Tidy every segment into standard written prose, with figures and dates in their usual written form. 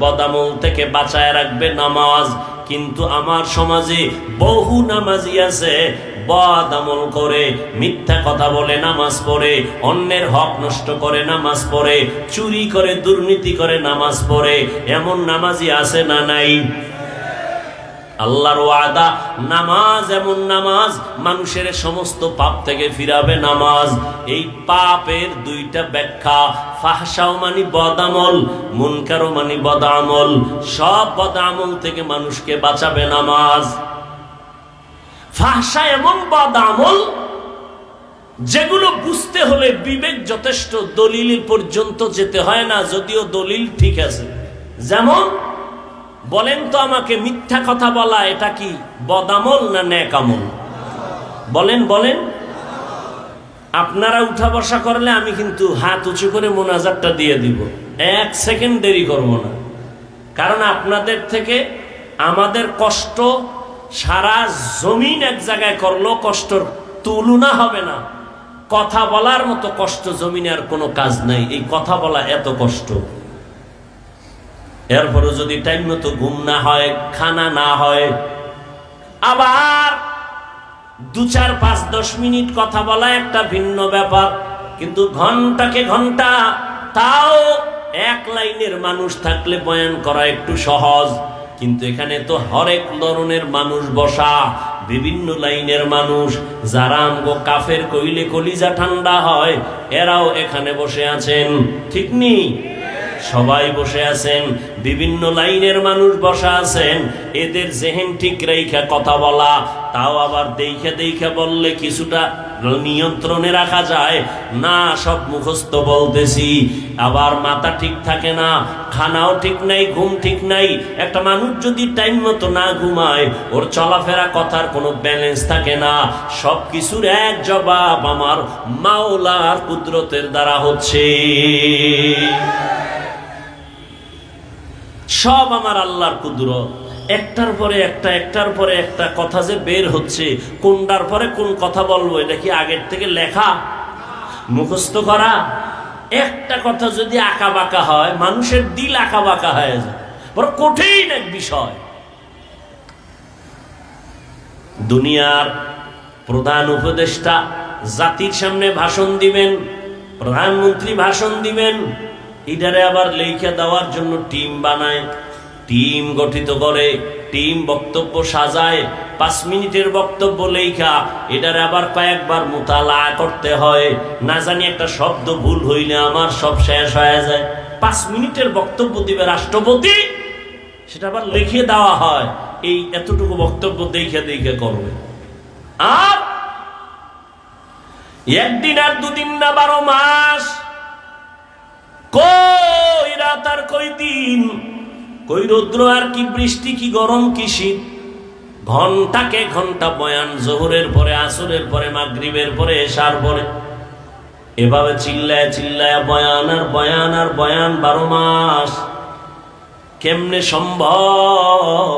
বদামল থেকে বাঁচায় রাখবে নামাজ। কিন্তু আমার সমাজে বহু নামাজি আছে বদামল করে, মিথ্যা কথা বলে নামাজ পড়ে, অন্যের হক নষ্ট করে নামাজ পড়ে, চুরি করে, দুর্নীতি করে নামাজ পড়ে। এমন নামাজি আছে না নাই? আল্লাহর ওয়াদা, নামাজ এমন নামাজ মানুষের সমস্ত পাপ থেকে ফিরাবে নামাজ। এই পাপের দুইটা ব্যাখ্যা, ফাহশাও মানি বদামল, মুনকারও মানি বদামল। সব বদামল থেকে মানুষকে বাঁচাবে নামাজ। ফাহশা এমন বদামল যেগুলো বুঝতে হলে বিবেক যথেষ্ট, দলিল পর্যন্ত যেতে হয় না, যদিও দলিল ঠিক আছে। যেমন বলেন তো আমাকে, মিথ্যা কথা বলা এটা কি বদামল না নেক আমল? বলেন বলেন। আপনারা উঠা বসা করলে আমি কিন্তু হাত উঁচু করে মোনাজাতটা দিয়ে দিব, 1 সেকেন্ড দেরি করব না। কারণ আপনাদের থেকে আমাদের কষ্ট সারা জমিন এক জায়গায় করলো কষ্টর তুলনা হবে না। কথা বলার মতো কষ্ট জমিনে আর কোনো কাজ নাই। এই কথা বলা এত কষ্ট, এরপরে যদি টাইম মতো ঘুম না হয়, খানা না হয়, আবার 2, 4, 5, 10 মিনিট কথা বলা একটা ভিন্ন ব্যাপার। কিন্তু ঘন্টাকে ঘন্টা, তাও এক লাইনের মানুষ থাকলে বয়ান করা একটু সহজ। কিন্তু এখানে তো হরেক ধরনের মানুষ বসা, বিভিন্ন লাইনের মানুষ। যারা আমগো কাফের কইলে কলিজা ঠান্ডা হয়, এরাও এখানে বসে আছেন, ঠিক নেই? সবাই বসে আছেন, বিভিন্ন লাইনের মানুষ বসা আছেন। এদের জেহেন ঠিক রেখা কথা বলা, তাও আবার দেখে দেখে বললে কিছুটা নিয়ন্ত্রণে রাখা যায় না। সব মুখস্থ বলতেছি, আবার মাথা ঠিক থাকে না, খানাও ঠিক নাই, ঘুম ঠিক নাই। একটা মানুষ যদি টাইম মতো না ঘুমায়, ওর চলাফেরা কথার কোনো ব্যালেন্স থাকে না। সব কিছুর এক জবাব আমার মাওলার কুদরতের দ্বারা হচ্ছে। সব আমার আল্লাহর কুদরত। একটার পরে একটা, একটার পরে একটা কথা যে বের হচ্ছে, কোনটার পরে কোন কথা বলবো, এটা কি আগের থেকে লেখা, মুখস্থ করা? একটা কথা যদি আঁকা বাঁকা হয়, মানুষের দিল আঁকা বাঁকা হয়ে যায়, বড় কঠিন এক বিষয়। দুনিয়ার প্রধান উপদেষ্টা জাতির সামনে ভাষণ দিবেন, প্রধানমন্ত্রী ভাষণ দিবেন, এটারে আবার লেখা দেওয়ার জন্য টিম বানায়, টিম গঠিত করে, টিম বক্তব্য সাজায়। 5 মিনিটের বক্তব্য লেখা, এটারে আবার কয়েকবার মুতালা করতে হয়। না জানি একটা শব্দ ভুল হইলে আমার সব শেষ হয়ে যায়। 5 মিনিটের বক্তব্য দিবে রাষ্ট্রপতি, সেটা আবার লিখে দেওয়া হয়, এই এতটুকু বক্তব্য দেখে দেখে করবে। আর একদিন আর 2 দিন না, 12 মাস, কই রাত আর কই দিন, কই রৌদ্র আর কি বৃষ্টি, কি গরম কি শীত, ঘন্টাকে ঘন্টা বয়ান, জোহরের পরে, আসরের পরে, মাগরিবের পরে, এশার পরে, এভাবে চিল্লায় চিল্লায় বয়ান আর বয়ান আর বয়ান 12 মাস। কেমনে সম্ভব?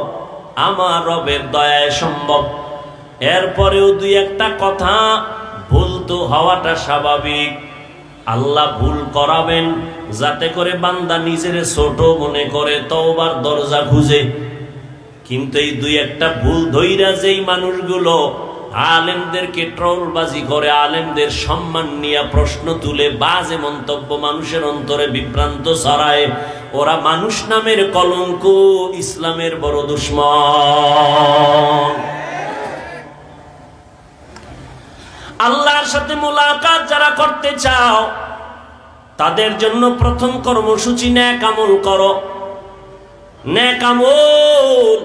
আমার রবের দয়ায় সম্ভব। এরপরেও 2-1টা কথা ভুল তো হওয়াটা স্বাভাবিক। আল্লাহ ভুল করাবেন যাতে করে বান্দা নিজের ছোট মনে করে, তওবার দরজা খুঁজে। কিন্তু এই 2-1টা ভুল ধইরা যেই মানুষগুলো আলেমদেরকে ট্রলবাজি করে, আলেমদের সম্মান নিয়ে প্রশ্ন তুলে, বাজে মন্তব্য মানুষের অন্তরে বিভ্রান্ত ছড়ায়, ওরা মানুষ নামের কলঙ্ক, ইসলামের বড় দুশমন। আল্লাহর সাথে মুলাকাত যারা করতে চাও, তাদের জন্য প্রথম কর্মসূচি নেক আমল করো। নেক আমল,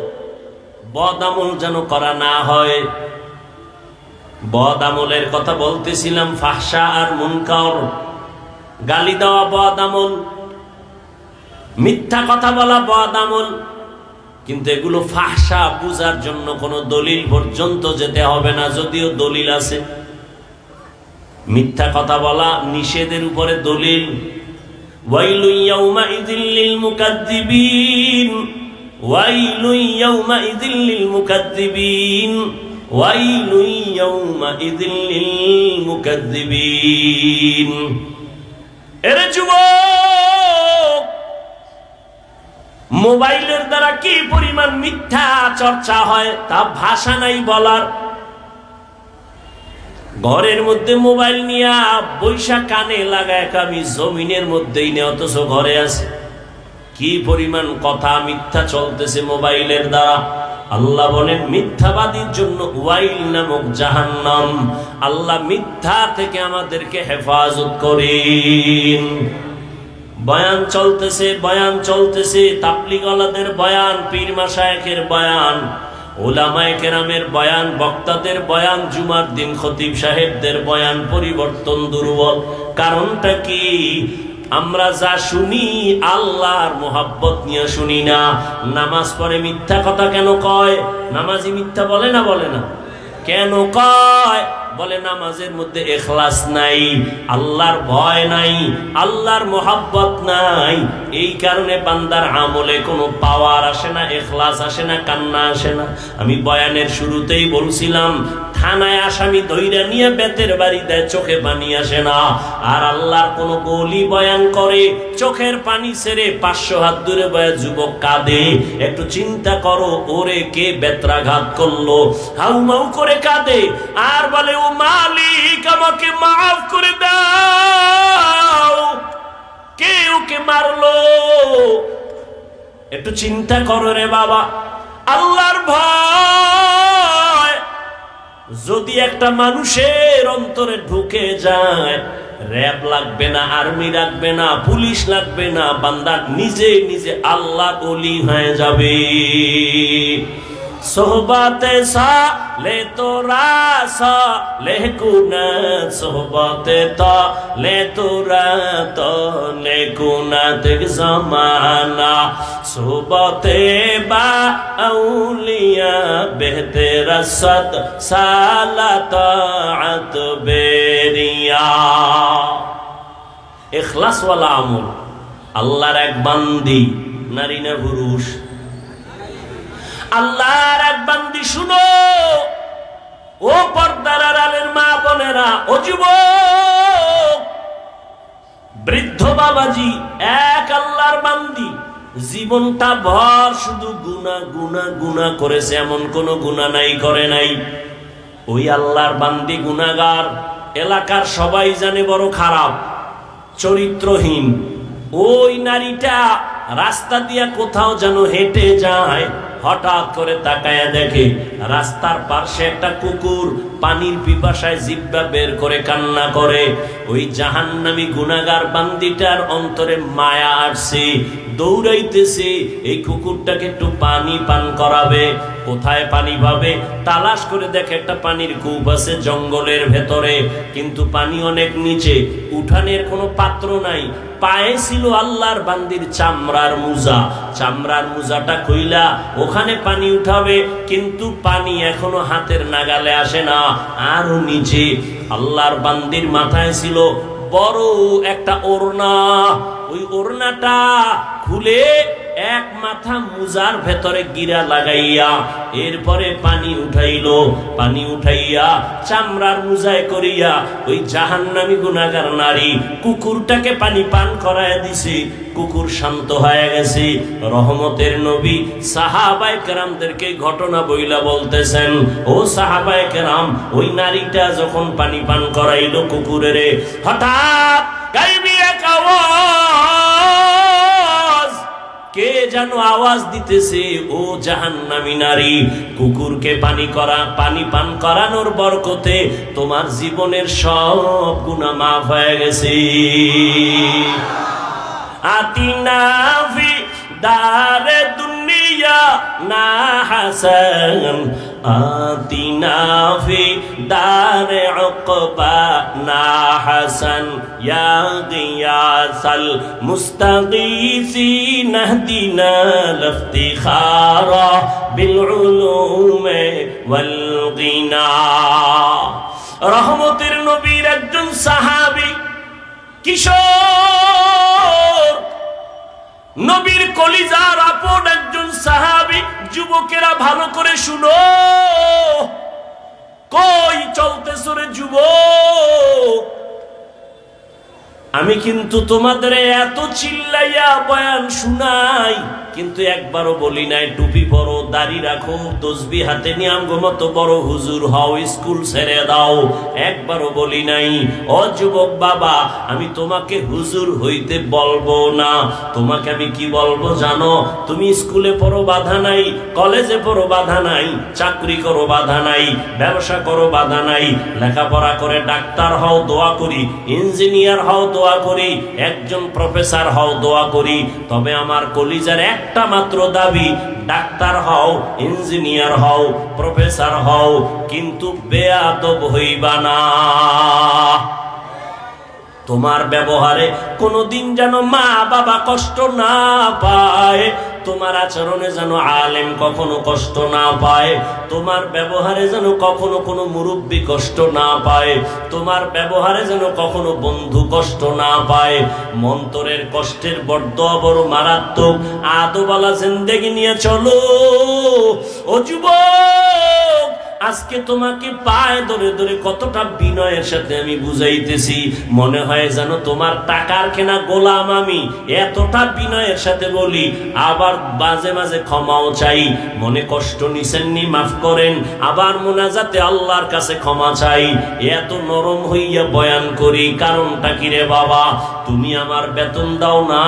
বদ আমল যেন করা না হয়। বদ আমলের কথা বলতেছিলাম, ফাহশা আর মুনকার, গালি দেওয়া বদ আমল, মিথ্যা কথা বলা বদ আমল। কিন্তু এগুলো ফাহশা বুঝার জন্য কোনো দলিল পর্যন্ত যেতে হবে না, যদিও দলিল আছে। মিথ্যা কথা বলা নিষেধের উপরে দলিল। ওয়াইলু ইয়াউমাইযিল লিল মুকাজ্জিবিন, ওয়াইলু ইয়াউমাইযিল লিল মুকাজ্জিবিন, ওয়াইলু ইয়াউমাইযিল লিল মুকাজ্জিবিন। এরে যুবক, মোবাইলের দ্বারা কি পরিমাণ মিথ্যা চর্চা হয় তা ভাষা নাই বলার। ঘরের মধ্যে মোবাইল নিয়ে বৈশা কানে লাগায় আমি জমিনের মধ্যেই নেই, অথচ ঘরে আছে। কি পরিমাণ কথা মিথ্যা চলতেছে মোবাইলের দ্বারা। আল্লাহ বলেন মিথ্যাবাদীর জন্য ওয়াইল নামক জাহান্নাম। আল্লাহ মিথ্যা থেকে আমাদেরকে হেফাজত করেন। বয়ান চলতেছে, তাবলীগওয়ালাদের বয়ান, পীর মাশায়েখের বয়ান, উলামায়ে কেরামের বয়ান, বক্তাদের বয়ান, জুমার দিন খতিব সাহেবদের বয়ান, পরিবর্তন দুর্বল। কারণটা কি? আমরা যা শুনি আল্লাহর মোহাব্বত নিয়ে শুনি না। নামাজ পড়ে মিথ্যা কথা কেন কয়? নামাজি মিথ্যা বলে না? বলে না? কেন কয়? বলে নামাজের মধ্যে ইখলাস নাই, আল্লাহর ভয় নাই, আল্লাহর মোহাব্বত নাই। এই কারণে বান্দার আমলে কোনো পাওয়ার আসে না, ইখলাস আসে না, কান্না আসে না। আমি বয়ানের শুরুতেই বলছিলাম, থানায় আসামি ধইরা নিয়ে বেতের বাড়ি দেয়, চোখে পানি আসে না। আর আল্লাহর কোন গলি বয়ান করে, চোখের পানি ছেড়ে 500 হাত দূরে বয়া যুবক কাঁদে। একটু চিন্তা করো, ওরে কে বেত্রাঘাত করলো, হাউমাউ করে কাঁদে আর বলে ও মালিক আমাকে মাফ করে দাও, কে ওকে মারলো। একটু চিন্তা করো রে বাবা। আল্লাহর ভয় যদি একটা মানুষের অন্তরে ঢুকে যায়, র‍্যাব লাগবে না, আর্মি লাগবে না, পুলিশ লাগবে না, বান্দা নিজে নিজে আল্লাহর ওলি হয়ে যাবে। সোহবাতে সালে তোরা সালে কুনাত, সোহবাতে তালে তোরা তালে কুনাত জামানা, সোহবাতে বা আউলিয়া বেহতেরা সদ সালাতাত বেরিয়া। ইখলাস ওয়ালা আমল। আল্লাহর এক বান্দি, নারী না পুরুষ? আল্লাহর এক বান্দি। শুনো ও পর্দার আড়ালের মা বোনেরা, ও যুবক, বৃদ্ধ বাবাজি, এক আল্লাহর বান্দি জীবনটা ভর শুধু গুনাহ গুনাহ গুনাহ করেছে, এমন কোন গুনাহ নাই করে নাই। ওই আল্লাহর বান্দি গুনাহগার, এলাকার সবাই জানে বড় খারাপ, চরিত্রহীন। ওই নারীটা রাস্তা দিয়া কোথাও যেন হেঁটে যায়, হঠাৎ করে তাকায়া দেখে রাস্তার পাশে একটা কুকুর পানির পিপাসায় জিহ্বা বের করে কান্না করে। ওই জাহান্নামী গুনাহগার বান্দিটার অন্তরে মায়া আসছে, দৌড়াইতেছে এই কুকুরটাকে একটু পানি পান করাবে। কোথায় পানি পাবে? তালাশ করে দেখে একটা পানির কূপ আছে জঙ্গলের ভেতরে, কিন্তু পানি অনেক নিচে, উঠানের কোনো পাত্র নাই। পায়ে ছিল আল্লাহর বান্দির চামড়ার মুজা, চামড়ার মুজাটা কইলা ওখানে পানি উঠাবে, কিন্তু পানি এখনো হাতের নাগালে আসে না। আরো নিচে আল্লাহর বান্দির মাথায় ছিল বড় একটা ওড়না। ওই ওড়নাটা খুলে এক মাথা মুজার ভেতরে গিরা লাগাইয়া এরপরে পানি উঠাইলো। পানি উঠাইয়া চামড়ার মুজায় করিয়া ওই জাহান্নামী গুনাহগার নারী কুকুরটাকে পানি পান করায় দিছে। কুকুর শান্ত হয়ে গেছে। রহমতের নবী সাহাবায়ে কেরামদেরকে ঘটনা বইলা বলতেছেন, ও সাহাবায়ে কেরাম, ওই নারীটা যখন পানি পান করাইলো কুকুরের, হঠাৎ গায়বী এক আওয়াজ, কে যেন আওয়াজ দিতেছে, ও জাহান্নামী নারী, কুকুরকে পানি পান করানোর বরকতে তোমার জীবনের সব গুনাহ মাফ হয়ে গেছে। আতিনা ফি দারে দুনিয়া না হাসান, আতিনা ফি দারে উকবা না হাসান, ইয়া গিয়াসাল মুস্তাগীসিন ইহদিনা লিফতিখারা বিল উলুমি ওয়াল গিনা। রহমতের নবীর একজন সাহাবী, কিশোর, নবীর কলিজার আপন একজন সাহাবী। যুবকেরা ভালো করে শুনো, কই চলতেছ রে যুবক? আমি কিন্তু তোমাদের এত চিল্লাইয়া বয়ান শুনাই, কিন্তু একবারও বলি নাই টুপি পরো, দাড়ি রাখো, তসবি হাতে নিয়ে আমগো মতো বড় হুজুর হও, স্কুল ছেড়ে দাও, একবারও বলি নাই। ও যুবক বাবা, আমি তোমাকে হুজুর হইতে বলবো না, তোমাকে আমি কি বলবো জানো? তুমি স্কুলে পড়ো বাধা নাই, কলেজে পড়ো বাধা নাই, চাকরি করো বাধা নাই, ব্যবসা করো বাধা নাই, লেখাপড়া করে ডাক্তার হও দোয়া করি, ইঞ্জিনিয়ার হও দোয়া করি, একজন প্রফেসর হও দোয়া করি। তবে আমার কলিজার একটা মাত্র দাবি, ডাক্তার হও, ইঞ্জিনিয়ার হও, প্রফেসর হও, কিন্তু বেয়াদব হইবা না। তোমার ব্যবহারে কোনোদিন যেন মা বাবা কষ্ট না পায়, তোমার আচরণে যেন আলেম কখনো কষ্ট না পায়, তোমার ব্যবহারে যেন কখনো কোনো মুরব্বী কষ্ট না পায়, তোমার ব্যবহারে যেন কখনো বন্ধু কষ্ট না পায়। মন্তরের কষ্টের বড় বড় মারাত্মক। আদোবালা জিন্দেগি নিয়ে চলো ও যুবক। আজকে তোমাকে পায়ে ধরে ধরে কতটা বিনয়ের সাথে আমি বুঝাইতেছি, মনে হয় যেন তোমার টাকার কেনা গোলাম আমি, এতটা বিনয়ের সাথে বলি। আবার মাঝে মাঝে ক্ষমাও চাই, মনে কষ্ট নিছেননি মাফ করেন, আবার মোনাজাতে আল্লাহর কাছে ক্ষমা চাই। এত নরম হইয়া বয়ান করি, কারণটা কি রে বাবা? তুমি আমার বেতন দাও না,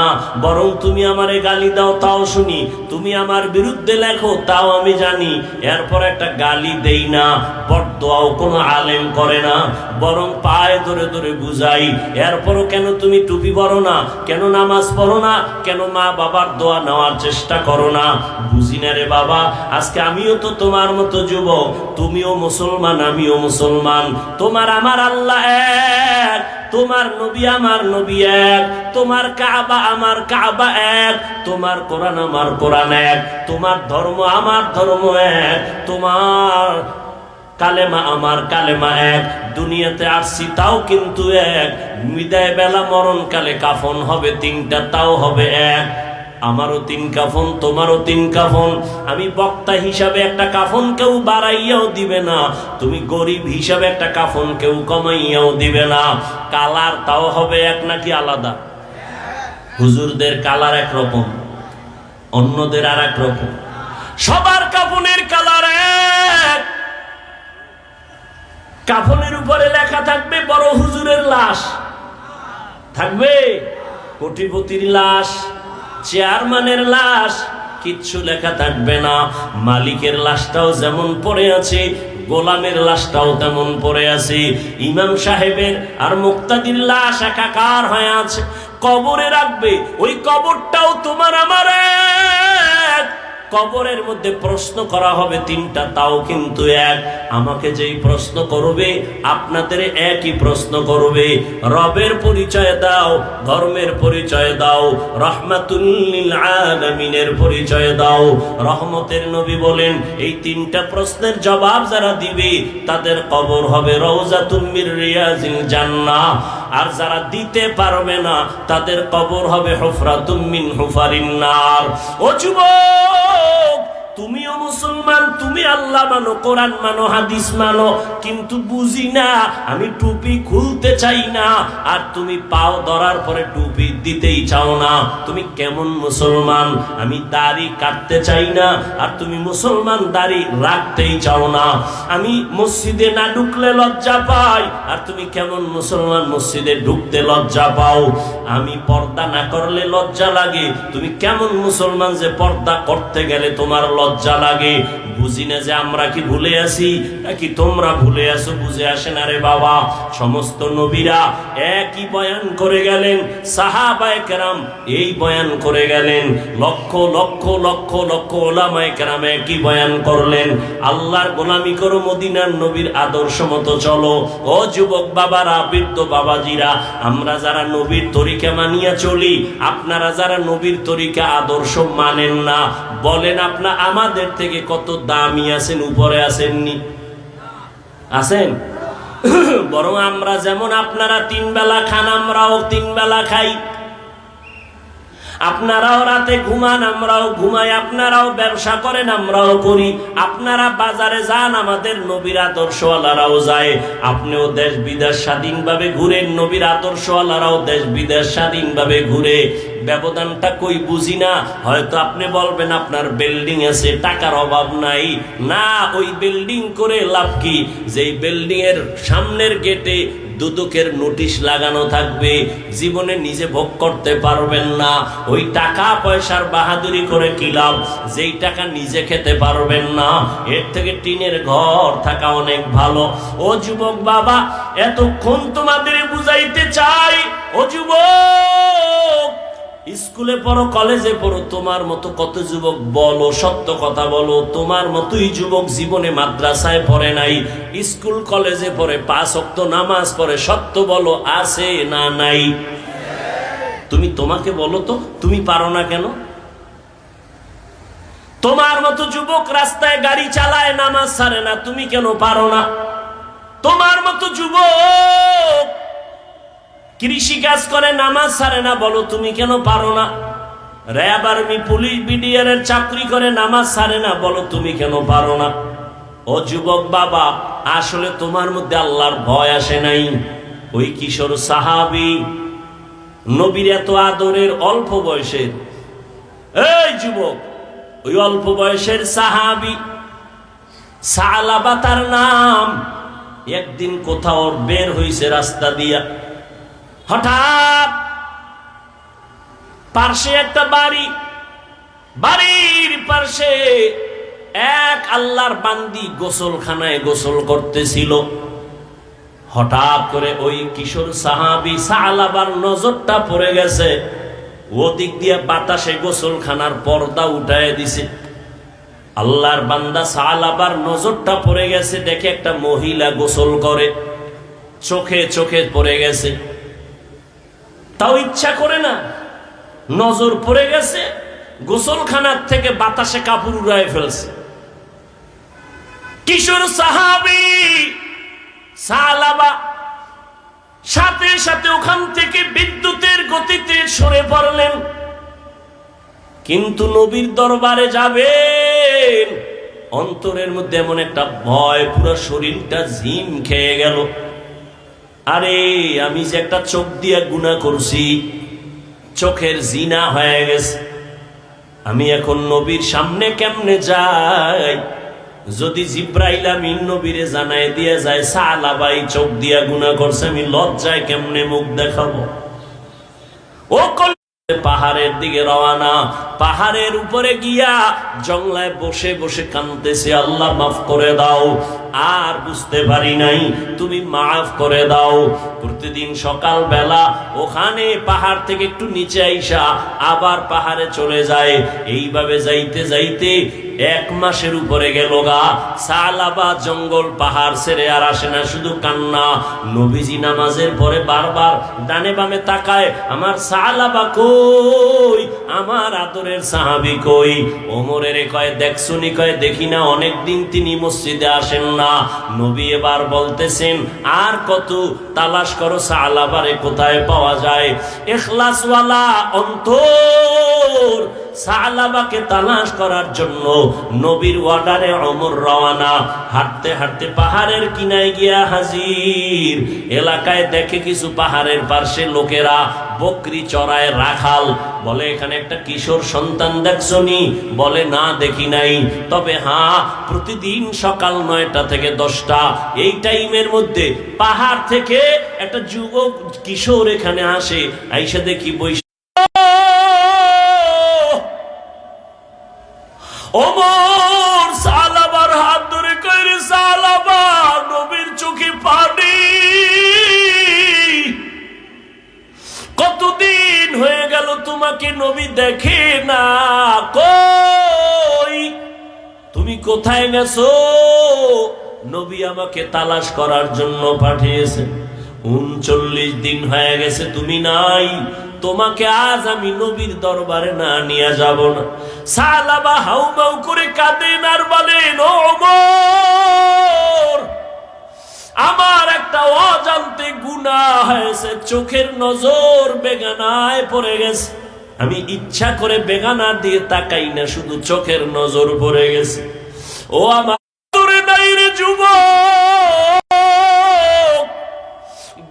বরং তুমি আমারে গালি দাও তাও শুনি, তুমি আমার বিরুদ্ধে লেখো তাও আমি জানি, এরপর একটা গালি দেই না, বরদোয়াও কোনো আলেম করে না, বরং পায়ে ধরে ধরে বুঝাই। এরপরও কেন তুমি টুপি পরো না, কেন নামাজ পড়ো না, কেন মা বাবার দোয়া নেওয়ার চেষ্টা করো না? বুঝি না রে বাবা। আজকে আমিও তো তোমার মতো যুবক, তুমিও মুসলমান, আমিও মুসলমান, তোমার আমার আল্লাহ এক, তোমার নবী আমার নবী এক, তোমার কাবা আমার কাবা এক, তোমার কোরআন আমার কোরআন এক, তোমার ধর্ম আমার ধর্ম এক, তোমার কালেমা আমার কালেমা এক। দুনিয়াতে আসছি তাও কিন্তু এক, বিদায় বেলা মরণকালে কাফন হবে তিনটা, তাও হবে এক। আমারও তিন কাফন, তোমারও তিন কাফন। আমি বক্তা হিসাবে একটা কাফন কেউ বাড়াইয়াও দিবে না, তুমি গরিব হিসাবে একটা কাফন কেউ কমাইয়াও দিবে না। কালার তাও হবে এক নাকি আলাদা? হুজুরদের কালার একরকম, অন্যদের আর এক রকম। সবার কাফনের কালার এক। কাফনের উপরে লেখা থাকবে বড় হুজুরের লাশ, থাকবে কোটিপতির লাশ, চেয়ারম্যানের লাশ, কিচ্ছু লেখা থাকবে না। মালিকের লাশটাও যেমন পড়ে আছে, গোলামের লাশটাও তেমন পড়ে আছে। ইমাম সাহেবের আর মুক্তাদির লাশ একাকার হয়ে আছে, কবরে রাখবে। ওই কবরটাও তোমার আমার এক। কবরের মধ্যে প্রশ্ন করা হবে তিনটা, তাও কিন্তু এক। আমাকে যেই প্রশ্ন করবে আপনাদের একই প্রশ্ন করবে। রবের পরিচয় দাও, ধর্মের পরিচয় দাও, রাহমাতুল লিল আলামিনের পরিচয় দাও। রহমতের নবী বলেন এই তিনটা প্রশ্নের জবাব যারা দিবে তাদের কবর হবে রওজাতুম মির রিয়াজিল জান্নাহ। আর যারা দিতে পারবে না তাদের কবর হবে হুফরাতুম মিন হুফারিন নার। ও যুবক, তুমিও মুসলমান, তুমি আল্লাহ মানো, কোরআন মানো, হাদিস মানো, কিন্তু বুঝি না, আমি টুপি খুলতে চাই না, আর তুমি পাও ধরার পরে টুপি দিতেই চাও না। তুমি কেমন মুসলমান? আমি দাড়ি কাটতে চাই না, আর তুমি মুসলমান দাড়ি রাখতেই চাও না। আমি মসজিদে না ঢুকলে লজ্জা পাই, আর তুমি কেমন মুসলমান মসজিদে ঢুকতে লজ্জা পাও। আমি পর্দা না করলে লজ্জা লাগে, তুমি কেমন মুসলমান যে পর্দা করতে গেলে তোমার লজ্জা লাগে। বুঝি না যে আমরা কি ভুলে আছি নাকি তোমরা ভুলে আছো, বুঝে আসে না রে বাবা। সমস্ত নবীরা একই বয়ান করে গেলেন, সাহাবায়ে কেরাম এই বয়ান করে গেলেন, লক্ষ লক্ষ লক্ষ লক্ষ ওলামায়ে কেরাম একই বয়ান করলেন। আল্লাহর গোলামি করো, মদিনার নবীর আদর্শ মতো চলো। ও যুবক বাবারা, বৃদ্ধ বাবাজিরা, আমরা যারা নবীর তরিকা মানিয়া চলি, আপনারা যারা নবীর তরিকা আদর্শ মানেন না, বলেন আপনা আমাদের থেকে কত দামি আছেন, উপরে আসেননি? আছেন? বরং আমরা যেমন আপনারা তিন বেলা খান, আমরাও তিন বেলা খাই। আপনারাও রাতে ঘুমান, আমরাও ঘুমাই। আপনারাও ব্যবসা করেন, আমরাও করি। আপনারা বাজারে যান, আমাদের নবীর আদর্শওয়ালারাও যায়। আপনিও দেশ বিদেশ স্বাধীনভাবে ঘুরেন, নবীর আদর্শওয়ালারাও দেশ বিদেশ স্বাধীনভাবে ঘুরে। ব্যবধানটা কই বুঝি না। হয়তো আপনি বলবেন আপনার বিল্ডিং আছে, টাকার অভাব নাই। না, ওই বিল্ডিং করে লাভ কি? যেই বিল্ডিং এর সামনের গেটে দুদকের নোটিশ লাগানো থাকবে, জীবনে নিজে ভোগ করতে পারবেন না। ওই টাকা পয়সার বাহাদুরি করে কি লাভ, যেই টাকা নিজে খেতে পারবেন না? এর থেকে টিনের ঘর থাকা অনেক ভালো। ও যুবক বাবা, এতক্ষণ তোমাদের বুঝাইতে চাই, ও যুবক, স্কুলে পড়ো, কলেজে পড়ো, তোমার মতো কত যুবক বলো, সত্য কথা বলো, তোমার মতোই যুবক জীবনে মাদ্রাসায় পড়ে নাই, স্কুল কলেজে পড়ে, 5 ওয়াক্ত নামাজ পড়ে, সত্য বলো, আছে না নাই? তুমি তোমাকে বলো তো, তুমি পারো না কেন? তোমার মতো যুবক রাস্তায় গাড়ি চালায়, নামাজ ছাড়ে না, তুমি কেন পারো না? তোমার মতো যুবক কৃষি কাজ করে, নামাজ ছাড়ে না, বলো তুমি কেন পারো না? র্যাব, আর্মি, পুলিশ, বিডিআর এর চাকরি করে, নামাজ ছাড়ে না, বলো তুমি কেন পারো না? ও যুবক বাবা, আসলে তোমার মধ্যে আল্লাহর ভয় আসে নাই। ওই কিশোর সাহাবী, নবীর এত আদরের, অল্প বয়সের, এই যুবক, ওই অল্প বয়সের সাহাবী সালাবা তার নাম, একদিন কোথাও বের হইছে রাস্তা দিয়া, হঠাৎ পার্শ্বে একটা বাড়ি, বাড়ির পার্শ্বে এক আল্লাহর বান্দি গোসলখানায় গোসল করতেছিল। হঠাৎ করে ওই কিশোর সাহাবী সালাবার নজরটা পড়ে গেছে, ওদিক দিয়ে বাতাসে গোসলখানার পর্দা উঠায় দিছে। আল্লাহর বান্দা সালাবার নজরটা পড়ে গেছে, দেখে একটা মহিলা গোসল করে, চোখে চোখে পড়ে গেছে, তাও ইচ্ছা করে না, নজর পড়ে গেছে, গোসলখানার থেকে বাতাসে কাপড় উড়ায় ফেলছে। কিশোর সাহাবী সালাবা সাথে সাথে ওখান থেকে বিদ্যুতের গতিতে সরে পড়লেন। কিন্তু নবীর দরবারে যাবেন, অন্তরের মধ্যে এমন একটা ভয়, পুরো শরীরটা ঝিম খেয়ে গেল। আরে আমি যে একটা চোখ দিয়ে গুনাহ করছি, চোখের জিনা হয়ে গেছে, আমি এখন নবীর সামনে কেমনে যাই? যদি জিব্রাইল আমিন নবীরে জানায় দিয়ে যায় সালাবাই চোখ দিয়া গুনাহ করছে, আমি লজ্জায় কেমনে মুখ দেখাবো? ও পাহাড়ের দিকে রওনা। পাহাড়ের উপরে গিয়া জংলায় বসে বসে কাঁদতেছে, আল্লাহ মাফ করে দাও, আর বুঝতে পারি নাই, তুমি মাফ করে দাও। প্রতিদিন সকাল বেলা ওখানে পাহাড় থেকে একটু নিচে আইসা আবার পাহাড়ে চলে যায়। এইভাবে যাইতে যাইতে 1 মাসের উপরে গেল গা। সালাবা জঙ্গল পাহাড় ছেড়ে আর আসে না, শুধু কান্না। নবীজি নামাজের পরে বারবার ডানে বামে তাকায়, আমার সালাবা কই, আমার আদরের সাহাবী কই? ওমরের কয় দেখছুনি? কয় দেখি না, অনেকদিন তিনি মসজিদে আসেন না। নবী এবার বলতেছেন, আর কত তালাশ করো, সালাবারে কোথায় পাওয়া যায়? ইখলাসওয়ালা অন্তর সালাবাকে তালাশ করার জন্য নবীর অর্ডারে ওমর রওনা। হাঁটতে হাঁটতে পাহাড়ের কিনায় গিয়া হাজির। এলাকায় দেখে কিছু পাহাড়ের পাশে লোকেরা বকরি চড়ায়, রাখাল। বলে এখানে একটা কিশোর সন্তান দেখছনি? বলে না, দেখি নাই, তবে হ্যাঁ, প্রতিদিন সকাল 9টা থেকে 10টা এই টাইমের মধ্যে পাহাড় থেকে একটা যুবক কিশোর এখানে আসে, আইসা দেখি বৈশ। ওমর সালাবার হাত ধরে কইরে, সালাবা, নবীর চোখে পানি, কতদিন হয়ে গেল তোমাকে নবী দেখে না, কই তুমি কোথায় গেছো? নবী আমাকে তালাশ করার জন্য পাঠিয়েছে, 39 দিন হয়ে গেছে তুমি নাই, তোমাকে আজ আমি নবীর দরবারে না নিয়ে যাব না। সালাবা হাউমাউ করে কাঁদেন আর বলেন, ও ওমর, আমার একটা অজান্তে গুনাহ হয়েছে, চোখের নজর বেগানায় পড়ে গেছে, আমি ইচ্ছা করে বেগানা দিয়ে তাকাই না, শুধু চোখের নজর পড়ে গেছে। ও আমার তোরে নাই রে যুবক,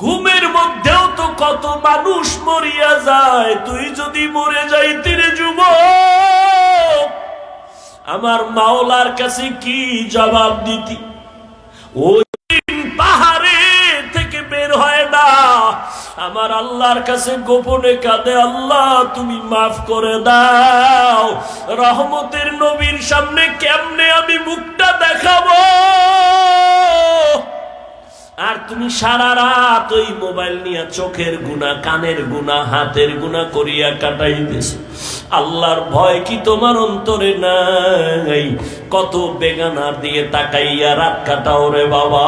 ঘুমের মধ্যেও তো কত মানুষ মরিয়া যায়, তুই যদি মরে যাইতি রে যুবক, আমার মাওলার কাছে কি জবাব দিতি? ওই পাহাড়ে থেকে বের হয় না, আমার আল্লাহর কাছে গোপনে কাঁদে, আল্লাহ তুমি মাফ করে দাও। রহমতের নবীর সামনে কেমনে আমি মুখটা দেখাবো? আর তুমি সারা রাত ওই মোবাইল নিয়ে চোখের গুনাহ, কানের গুনাহ, হাতের গুনাহ করিয়া কাটাইতেছো। আল্লাহর ভয় কি তোমার অন্তরে নাই? কত বেগানার দিকে তাকাইয়া রাত কাটাও রে বাবা।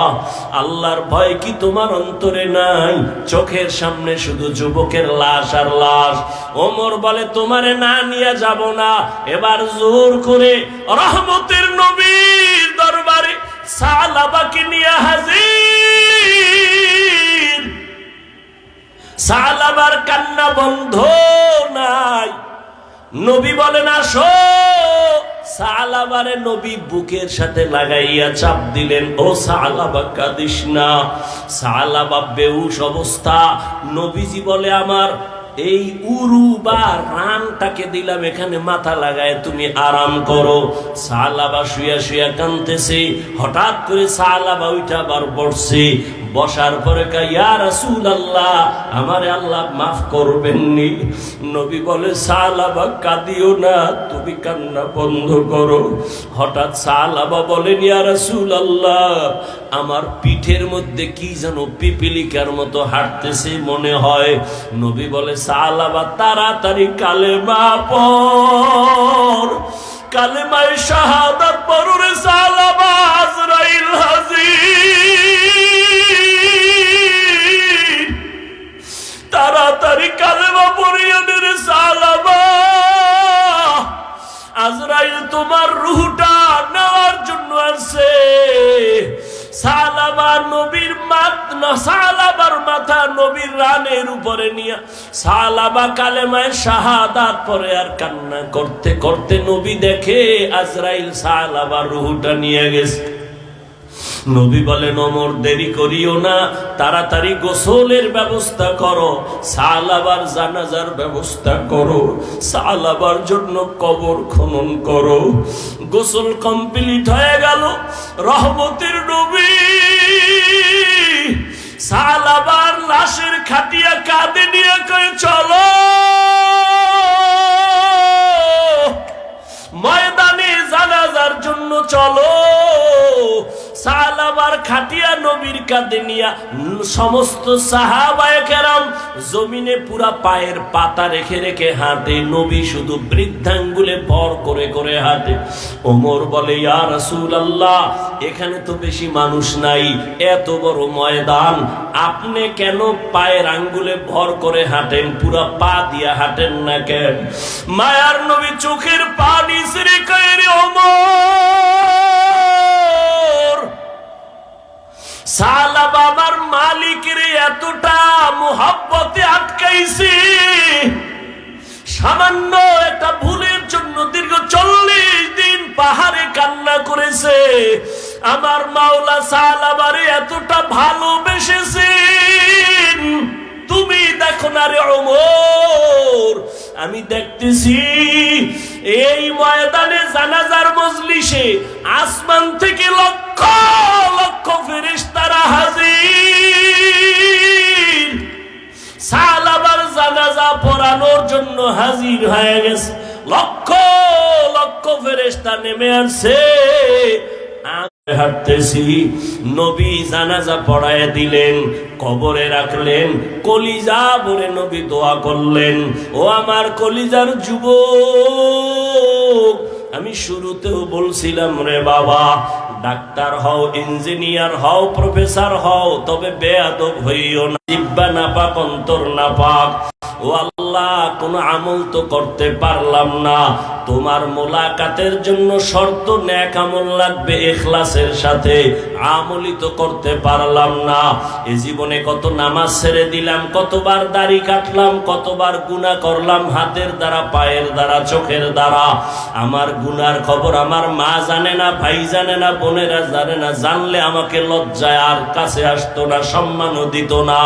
আল্লাহর ভয় কি তোমার অন্তরে নাই? চোখের সামনে শুধু যুবকের লাশ আর লাশ। ওমর বলে তোমারে না নিয়ে যাব না। এবার জোর করে রহমতের নবীর দরবারে সালাবাকে নিয়ে হাজির। সালাবার কান্না বন্ধ নাই। নবী বলেন আসো। সালাবারে নবী বুকের সাথে লাগাইয়া চাপ দিলেন, ও সালাবা কাঁদিস না। সালাবা বেহুশ অবস্থা। নবীজি বলে আমার এই উরু বা রানটাকে দিলাম, এখানে মাথা লাগায় তুমি আরাম করো। সালাবা শুয়া শুয়া কাঁদতেছে। হঠাৎ করে সালাবা উঠা আবার বসছে। বসার পরে কয়, ইয়া রাসূলুল্লাহ, আমারে আল্লাহ মাফ করবেন নি? নবী বলে সালাবা কাঁদিও না, তুমি কান্না বন্ধ করো। হঠাৎ সালাবা বলেন, ইয়া রাসূলুল্লাহ, আমার পিঠের মধ্যে কি যেন পিপিলিকার মতো হাঁটতেছে মনে হয়। নবী বলে সালাবা তাড়াতাড়ি কালেমা পড়, কালেমায়ে শাহাদাত পড় রে সালাবা, আজরাইল হাজির। তাড়াতাড়ি কালেমা পড়িয়া দে রে সালাবা, আজরাইল তোমার রূহটা নেওয়ার জন্য আসছে। সালাবার নবীর সালাবার মাথা নবীর রানের উপরে নিয়ে সালাবা কালেমায়ে শাহাদাত পড়ে আর কান্না করতে করতে নবী দেখে আজরাইল সালাবার রূহটা নিয়ে গেছে। নবী বলেন, ওমর দেরি করিও না, তাড়াতাড়ি গোসলের ব্যবস্থা করো, সালাবার জানাজার ব্যবস্থা করো, সালাবার জন্য কবর খনন করো। গোসল কমপ্লিট হয়ে গেল। রহমতের নবী সালাবার লাশের খাটিয়া কাঁধে নিয়ে কয়ে চলো ময়দানে জানাজার জন্য চলো। সালাবার খাটিয়া নবীর কাঁধে নিয়া সমস্ত সাহাবায়ে কেরাম জমিনে পুরা পায়ের পাতা রেখে রেখে হাঁটে। নবী শুধু বৃদ্ধাঙ্গুলে ভর করে করে হাঁটে। ওমর বলে, ইয়া রাসূলুল্লাহ, এখানে তো বেশি মানুষ নাই, এত বড় ময়দান, আপনি কেন পায়ের আঙ্গুলে ভর করে হাঁটেন, পুরা পা দিয়া হাঁটেন না কেন? মায়ার নবী চোখের পানি ছেড়ে কয়, রে ওমর, সালাবা আমার মালিকের এতটা মুহাব্বতে আটকাইছি, সামান্য একটা ভুলের জন্য দীর্ঘ 40 দিন পাহাড়ে কান্না করেছে। আমার মাওলা সালাবারে এতটা ভালোবেসেছেন, তুমি দেখো না রে ওমর, আমি দেখতেছি এই ময়দানে জানাজার মজলিসে আসমান থেকে লক্ষ লক্ষ ফেরেশতারা হাজির, সালাবার জানাজা পড়ানোর জন্য হাজির হয়ে গেছে। লক্ষ লক্ষ ফেরেশতা নেমে আসছে। হাঁটতেছি, নবী জানাজা পড়ায় দিলেন, কবরে রাখলেন, কলিজা ভরে নবী দোয়া করলেন, ও আমার কলিজার যুবক, আমি শুরুতেও বলছিলাম রে বাবা, ডাক্তার হও, ইঞ্জিনিয়ার হও, প্রফেসর হও, তবে বেয়াদব হইও না। জিহ্বা নাপাক, অন্তর নাপাক। ও আল্লাহ, কোন আমল তো করতে পারলাম না, তোমার মোলাকাতের জন্য শর্ত নেক আমল লাগবে ইখলাসের সাথে, আমলই তো করতে পারলাম না। এ জীবনে কত নামাজ ছেড়ে দিলাম, কতবার দাড়ি কাটলাম, কতবার গুনাহ করলাম, হাতের দ্বারা, পায়ের দ্বারা, চোখের দ্বারা। আমার গুনার খবর আমার মা জানে না, ভাই জানে না, বোনেরা জানে না, জানলে আমাকে লজ্জায় আর কাছে আসতো না, সম্মানও দিত না।